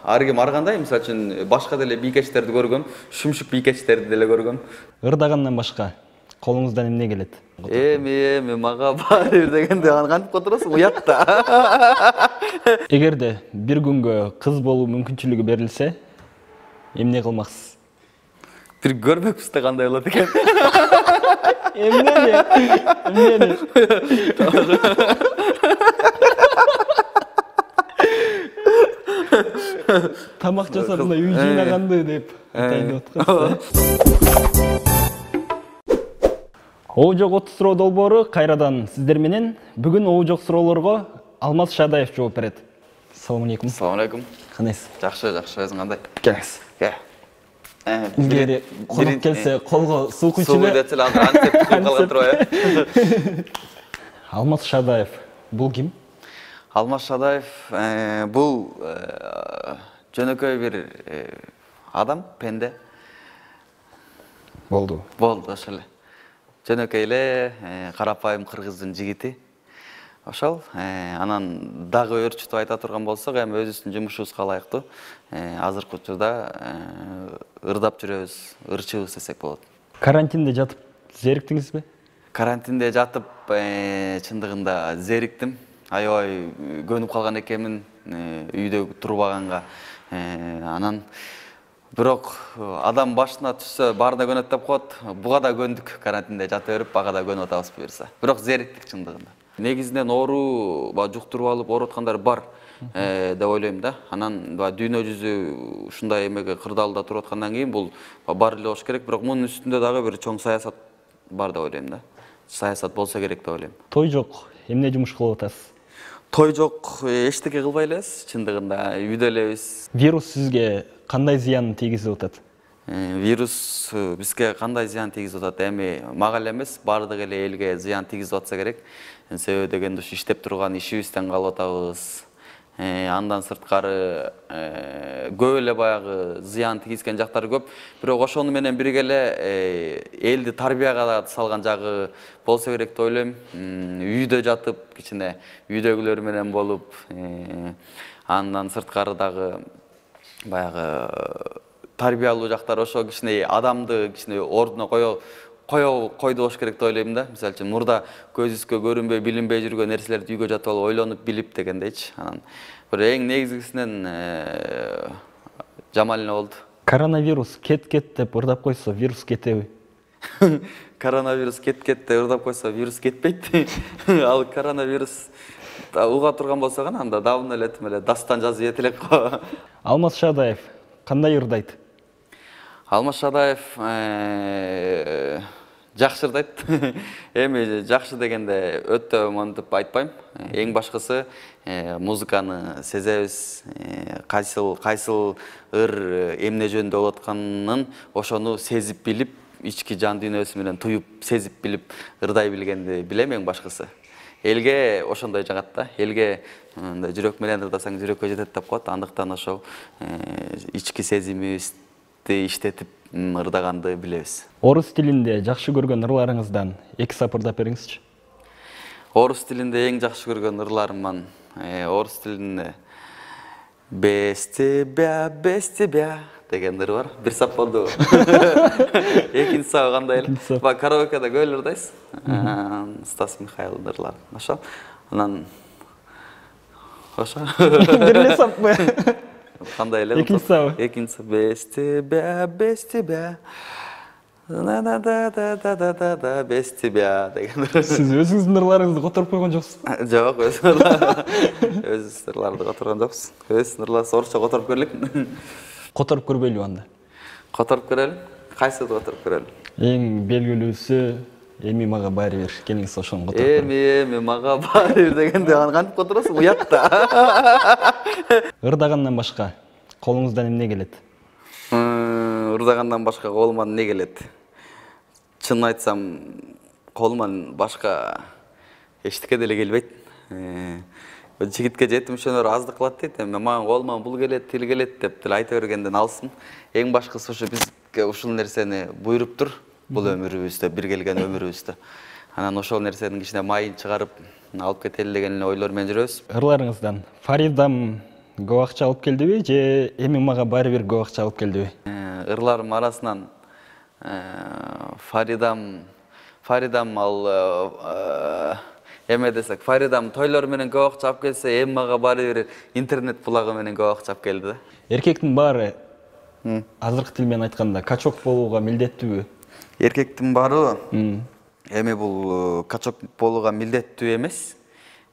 Арыгы маргандай, мисалы үчүн башка деле бийкечтерди көргөм, шүмшүк бийкечтерди деле көргөм. Ырдагандан башка колуңуздан эмне келет? Эми мага баары бир дегенде аны кантип которосуң уякта. Эгерде бир күнгө кыз болуу мүмкүнчүлүгү берилсе, эмне кылмаксыз? Бир көрмөкпүз да кандай болот экен. Эмне? Тамак жасадым да үй жыйнаганды деп айтайын деп аткансыз. Оо жок 30 суроо долбоору кайрадан сиздер менен. Бүгүн оо жок суроолорго Алмаз Шадаев жооп берет. Assalamu alaikum. Assalamu alaikum. Кандайсыз? Жакшы, өзүң кандай? Келиңиз. Илгери конок келсе колго суу куйчу эле. Суу куйдет эле, антип калган турбайбы? Алмаз Шадаев бул ким? Алмаз Шадаев бул жөнөкөй бир адам, пенде. Болду, ошол эле. Жөнөкөй эле карапайым кыргыздын жигити. Ошол, анан дагы өрчүтүп айта турган болсок, эми өзүбүздүн жумушубузга ылайыктуу азыркы учурда ырдап жүрөбүз, ырчыбыз десек болот. Карантинде жатып зериктиңизби? Карантинде жатып чындыгында зериктим. Аябай көнүп калган экенмин үйдө турбаганга. Анан бирок адам башына түшсө баарына көнөт деп коет. Буга да көндүк, карантинде жата берип, ага да көнүп атабыз буюрса. Бирок зериктик чындыгында. Негизинен оору жуктуруп алып ооруткандар бар деп ойлойм да. Анан дүйнө жүзү ушундай эмеге кырдаалда туруп аткандан кийин бул бар эле болуш керек, бирок мунун үстүндө дагы бир чоң саясат бар деп ойлойм да. Саясат болсо керек деп ойлойм. Той жок, эмне жумуш кылып атасыз? Той жок, эчтеке кылбай элебиз, чындыгында үйдө элебиз. Вирус сизге кандай зыянын тийгизип атат? Вирус бизге кандай зыян тийгизип атат? Эми мага эле эмес, баардык эле элге зыян тийгизип атса керек. Себеби дегенде ушу иштеп турган ишибизден калып атабыз. Андан сырткары көп эле баягы зыян тийгизген жактары көп. Бирок ошону менен бирге эле элди тарбияга салган жагы болсо керек деп ойлойм. Үйдө жатып, кичине үйдөгүлөр менен болуп, андан сырткары дагы баягы тарбиялуу жактар ошо кичине адамды кичине ордуна койду болуш керек деп ойлойм да. Мисалы үчүн мурда көзүбүзгө көрүнбөй, билинбей жүргөн нерселерди үйгө жатып алып ойлонуп билип дегендейчи. Анан бир эң негизгисинен жаман эле болду. Коронавирус кет деп ырдап койсо, вирус кетеби? Коронавирус кет деп ырдап койсо, вирус кетпейт. Ал коронавирус уга турган болсо гана анда давно эле дастан жазып жете элек го. Алмаз Шадаев кандай ырдайт? Алмаз Шадаев жакшы ырдайт. Эми жакшы дегенде өтө монтип айтпайм. Эң башкысы музыканы сезебиз, кайсыл ыр эмне жөнүндө болуп атканын ошону сезип билип, ички жан дүйнөсү менен туюп, сезип билип ырдай билгенди билем эң башкысы. Элге ошондой жагат да. Элге жүрөк менен ырдасаң жүрөккө жетет деп коет. Андыктан ошол ички сезимибизди иштетип ырдаганды билебиз. Орус тилинде жакшы көргөн ырларыңыздан 2 сап ырдап бериңизчи. Орус тилинде эң жакшы көргөн ырларыман орус тилинде без тебя деген ыр бар. 1 сап болду. Экинчи сабы кандай эле? Ба караокеда көп эле ырдайсыз. Стас Михайловдун ырлары. Ошо. Анан ошо. 1 саппы? Кандай эле? Экинчи сабы. Экинчи сабы без тебя. Да без тебя деген. Сиз өзүңүздүн ырларыңызды которуп койгон жоксуз? Жок, өз ырларды которгон жокпуз. Өз ырларды орусча которуп көрөлүк. Которуп көрбөйлүбү анда? Которуп көрөлү. Кайсыды которуп көрөлү? Эң белгилүүсү эми мага баары бир. Келиңиз ошону которуп көрөлү. Эми мага баары бир дегенде аны кантип которосуң уякта? Ырдагандан башка колуңуздан эмне келет? Ырдагандан башка колуман эмне келет? Чын айтсам, колуман башка эчтеке деле келбейт. Жигитке жетим мүшөнөр аздык кылат дейт. Эми мага колуман бул келет, тил келет деп деле айта бергенден алсын. Эң башкысы ушу бизге ушул нерсени буйруп тур. бул өмүрүбүздө, бир келген өмүрүбүздө. Анан ошол нерсенин кичине майын чыгарып алып кетели деген ойлор менен жүрөбүз. Ырларыңыздан Фаридам көп акча алып келдиби же эми мага баары бир көп акча алып келдиби? Ырларым арасынан Фаридам ал эме десек, Фаридам тойлор менен көп акча алып келсе, эми мага баары бир интернет булагы менен көп акча алып келди да. Эркектин баары азыркы тил менен айтканда качок болууга милдеттүүбү? Эркектин баары эми бул качок болууга милдеттүү эмес.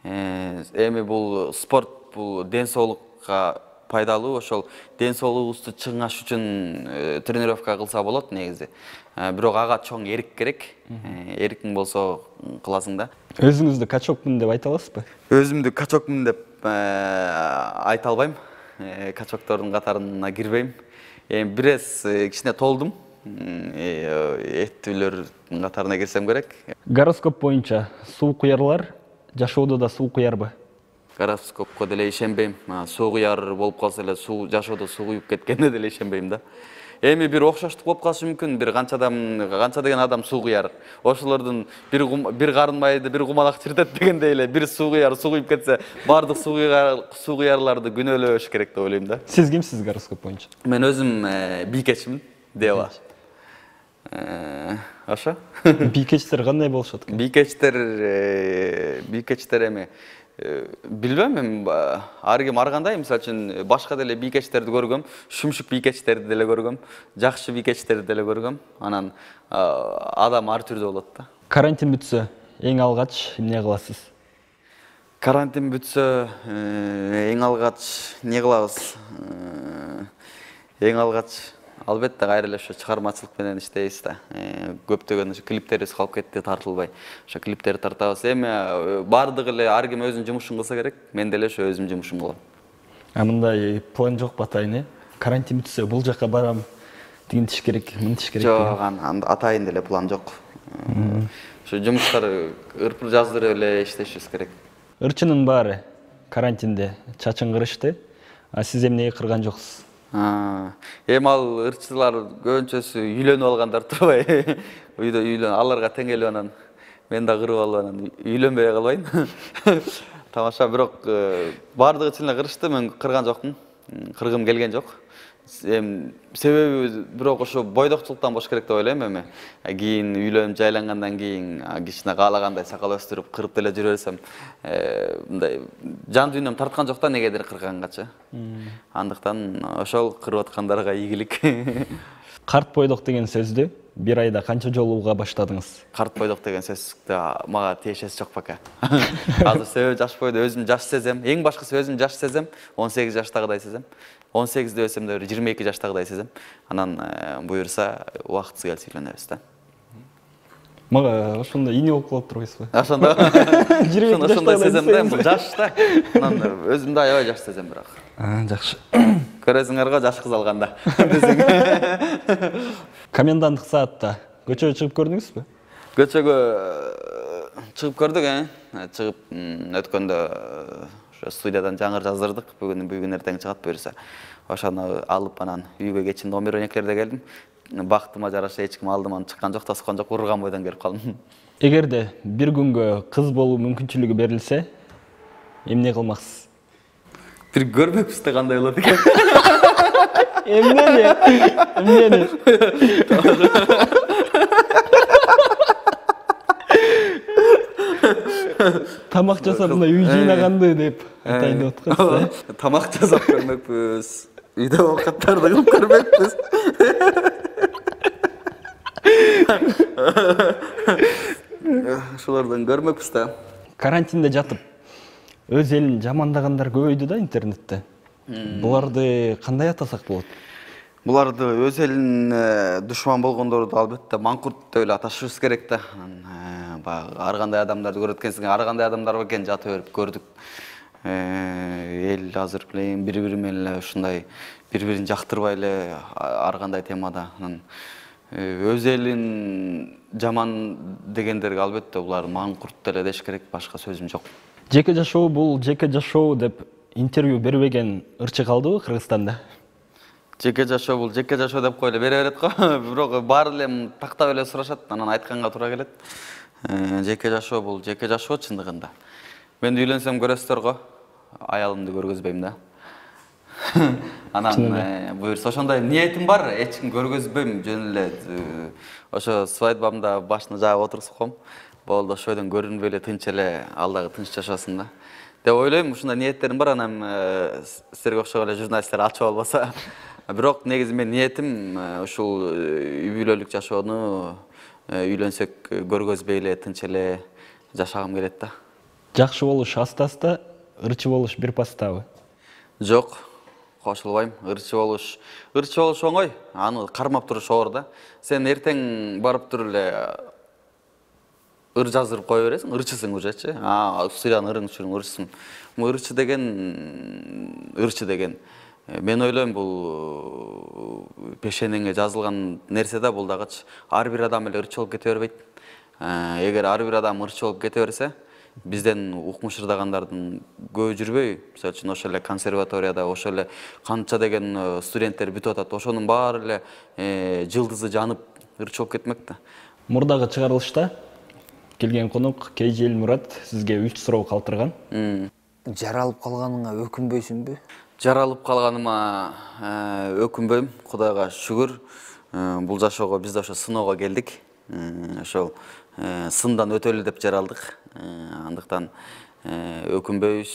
Эми бул спорт, бул ден соолукка пайдалуу, ошол ден соолугубузду чыңаш үчүн тренировка кылса болот негизи. Бирок ага чоң эрик керек. Эрикиң болсо кыласың да. Өзүңүздү качокмун деп айта аласызбы? Өзүмдү качокмун деп айта албайм. Качоктордун катарына кирбейм. Эми бирез кичине толдум. Эттүүлөрдүн катарына кирсем керек. Гороскоп боюнча суу куярлар жашоодо да суу куярбы? Гороскопко деле ишенбейм. Суу куяр болуп калса эле жашоодо суу куюп кеткенине деле ишенбейм да. Эми бир окшоштук болуп калышы мүмкүн. Бир канча деген адам суу куяр. Ошолордун бир карын майды бир кумалак чиртет дегендей эле бир суу куяр суу куюп кетсе, баардык суу куярларды күнөөлөш керек деп ойлойм да. Сиз кимсиз гороскоп боюнча? Мен өзүм бийкечмин, дева. Ошо. Бийкечтер кандай болушат экен? Бийкечтер эми билбейм, эми ар ким ар кандай, мисалы үчүн башка деле бийкечтерди көргөм, шүмшүк бийкечтерди деле көргөм, жакшы бийкечтерди деле көргөм. Анан адам ар түрдүү болот да. Карантин бүтсө, эң алгач эмне кыласыз? Карантин бүтсө, эң алгач эмне кылабыз? Эң алгач албетте кайра эле ошо чыгармачылык менен иштейбиз да. Көптөгөн ошо клиптерибиз калып кетти тартылбай. Ошо клиптерди тартабыз. Эми баардыгы эле ар ким өзүнүн жумушун кылса керек. Мен деле ошо өзүмдүн жумушумду кылам. Мындай план жокпу атайын, карантин бүтсө бул жака барам, тигин тиш керек, мын тиш керек. Жок, атайын деле план жок. Ошо жумуштар ырпыл жаздырып эле иштешибиз керек. Ырчынын баары карантинде чачын кырышты. А сиз эмнеге кырган жоксуз? Эми ал ырчылар көбүнчөсү үйлөнүп алгандар турбайбы? Үйдө аларга тең келип анан мен да кырып алып анан үйлөнбөй калбайын. Тамаша, бирок баардыгы чын эле кырышты, мен кырган жокмун. Кыргым келген жок. Себеби бирок ошо бойдокчулуктан болуш керек деп ойлойм эми. Кийин үйлөнүп жайлангандан кийин кичине каалагандай сакал өстүрүп кырып деле жүрө берсем, мындай жан дүйнөм тарткан жок да негедир кыргангачы. Андыктан ошол кырып аткандарга ийгилик. Карт бойдок деген сөздү бир айда канча жолу уга баштадыңыз? Карт бойдок деген сөздү мага тиешеси жок бака. Азыр себеби жаш бойдо өзүм жаш сезем. Эң башкысы өзүм жаш сезем. 18 жаштагыдай сезем. 18'de өсем де 22 жаштагыдай сезем. Анан буюрса убактысы келсе үйлөнөбүз да. Мага ошондо ине болуп калып турбайсызбы? Ошондо. Ошондой сезем да, бул жаш да. Анан өзүмдү аябай жаш сезем бирок. Жакшы. Көрөсүңөр го жаш кыз алганда. Коменданттык саатта көчөгө чыгып көрдүңүзбү? Көчөгө чыгып көрдүк, чыгып өткөндө студиядан жаңыр жаздырдык. Бүгүн эртең чыгат буюрса. Ошону алып анан үйгө кечин 11-12-лерде келдим. Бактыма жараша эч ким алдыман чыккан жок, тоскон жок, урган бойдон келип калдым. Эгерде бир күнгө кыз болуу мүмкүнчүлүгү берилсе, эмне кылмаксыз? Бир көрмөкпүз да кандай болот экен. Эмнени? Тамак жасап мына үй жыйнаганды деп атайын деп аткансыз. Тамак жасап көрмөкпүз. Үйдө оокаттарды кылып көрмөкпүз. Ошолордон көрмөкпүз да. Карантинде жатып өз элин жамандагандар көбөйдү да интернетте. Буларды кандай атасак болот? Буларды өз элин душман болгондорду албетте маңкурт деп эле аташыбыз керек да. Ар кандай адамдарды көрөт экенсиң, ар кандай адамдар бар экен жатып берип көрдүк. Эл азыр билейин бири-бири менен эле ушундай бири-бирин жактырбай эле ар кандай темада. Өз элин жаман дегендерге албетте булар маңкурт деле деш керек, башка сөзүм жок. Жеке жашоо бул жеке жашоо деп интервью бербеген ырчы калдыбы Кыргызстанда? Жеке жашоо бул жеке жашоо деп койло бере берет го. Бирок баары эле тактап эле сурашат, анан айтканга туура келет. Жеке жашоо бул жеке жашоо чындыгында. Мен үйлөнсөм көрөсүздөр го. Аялымды көргөзбөйм да. Анан буюрса ошондой ниетим бар, эч ким көргөзбөйм, жөн эле ошо свадьбамда башына жаап отурсуп коем. Болду, ошол жерден көрүнбөй эле тынч эле ал дагы тынч жашасын да. Деп ойлойм, ушундай ниеттерим бар, анан силерге окшогон эле журналисттер ачып албаса. Бирок негизи мен ниетим ушул үй бүлөлүк жашоону үйлөнсөк көргөзбөй эле тынч эле жашагым келет да. Жакшы болуш аста-аста, ырчы болуш бир пастабы? Жок, кошулбайм. Ырчы болуш оңой, аны кармап туруш оор да. Сен эртең барып туруп эле ыр жаздырып кое бересиң, ырчысың ужечи. Сыян ырың чүрүң ырчысың. Ырчы деген мен ойлойм бул пешенеңе жазылган нерсе да, бул дагычы ар бир адам эле ырчы болуп кете бербейт. Эгер ар бир адам ырчы болуп кете берсе, бизден укмушырдагандардын көбү жүрбөй. Мисалы үчүн ошол эле консерваторияда ошол эле канча деген студенттер бүтүп атат. Ошонун баары эле жылдызы жанып ырчы болуп кетмек да. Мурдагы чыгарылышта келген конок KJ Элмурат сизге 3 суроо калтырган. Жаралып калганыңа өкүнбөйсүңбү? Жаралып калганыма өкүнбөйм, Кудайга шүгүр. Бул жашоого биз да ошо сыноого келдик. Ошол сындан өтөлү деп жаралдык. Андыктан өкүнбөйбүз,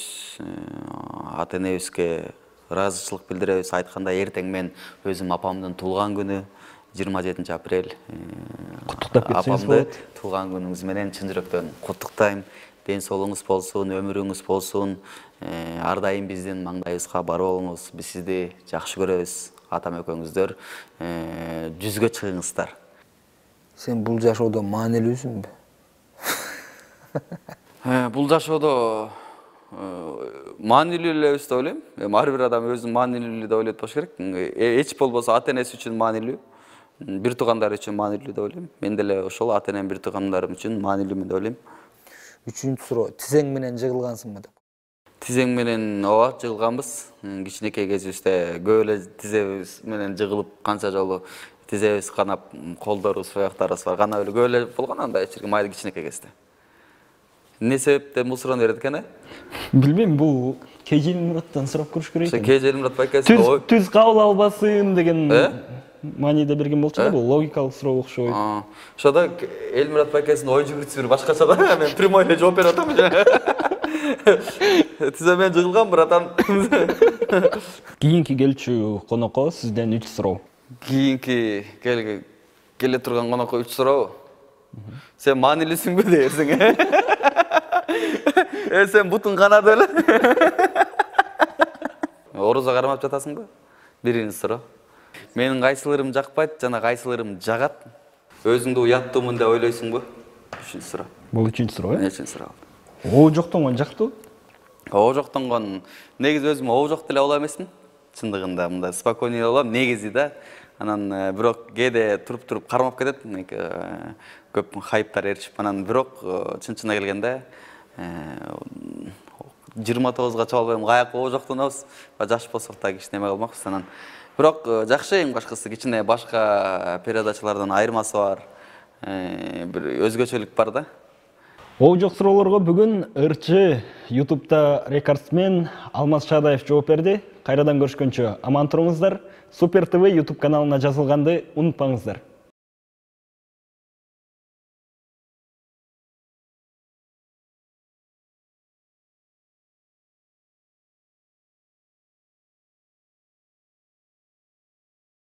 ата энебизге ыраазычылык билдиребиз. Айткандай, эртең мен өзүм апамдын туулган күнү 27 апрель. Куттуктап кетсеңиз болот. Туулган күнүңүз менен чын жүрөктөн куттуктайм. Ден соолугуңуз болсун, өмүрүңүз болсун. Ар дайым биздин маңдайыбызга бар болуңуз. Биз сизди жакшы көрөбүз. Атам экөөңүздөр жүзгө чыгыңыздар. Сен бул жашоодо маанилүүсүңбү? Бул жашоодо маанилүү элебиз деп ойлойм. Ар бир адам өзүн маанилүү деп ойлойт болуш керек. Эч болбосо ата энеси үчүн маанилүү, бир туугандары үчүн маанилүү деп ойлойм. Мен деле ошол ата энем, бир туугандарым үчүн маанилүүмүн деп ойлойм. Үчүнчү суроо, тизең менен жыгылгансыңбы деп? Тизең менен ооба жыгылганбыз. Кичинекей кезибизде көп эле тизебиз менен жыгылып, канча жолу тизебиз канап, колдорубуз, аяктарыбыз бар. Канап эле көп эле болгон андай майды кичинекей кезде. Не себептен бул суроону берет экен? Билбейм, бул KJ Элмураттан сурап көрүш керек экен. KJ Элмурат байкасы түз кабыл албасын деген мааниде берген болчу да, бул логикалык суроо окшойт. Ошондо Элмурат байкасынын ой жүгүртүсү бир башкача да. Мен прямой эле жооп берип атам. Тизе мен жыгылгам, братан. Кийинки келчү конокко сизден 3 суроо. Кийинки келе турган конокко 3 суроо. Сен маанилүүсүңбү дээрсиң? Сен бутуң канат эле. Орозо кармап жатасыңбы? Биринчи суроо. Менин кайсыларым жакпайт жана кайсыларым жагат? Өзүңдү уяттуумун деп ойлойсуңбу? Үчүнчү суроо. Бул 3-чү суроо, Үчүнчү суроо. Оо жоктонгон жактуу? Оо жоктонгон, негизи өзүм оо жок деле боло эмесмин. Чындыгында мындай спокойный болом, негизи да. Анан бирок кээде туруп кармап кетет. Көп хайптар эрчип, анан бирок чын-чынына келгенде 29га чыга албайм, каяк оо жоктонобуз. Жаш болсок да кичине эме кылмакпыз. Анан бирок жакшы, эң башкысы кичине башка передачалардан айырмасы бар. Бир өзгөчөлүк бар да. Оо жок суроолорго бүгүн ырчы YouTube'да рекордсмен Алмаз Шадаев жооп берди. Кайрадан көрүшкөнчө аман туруңуздар. Супер ТВ YouTube каналына жазылганды унутпаңыздар.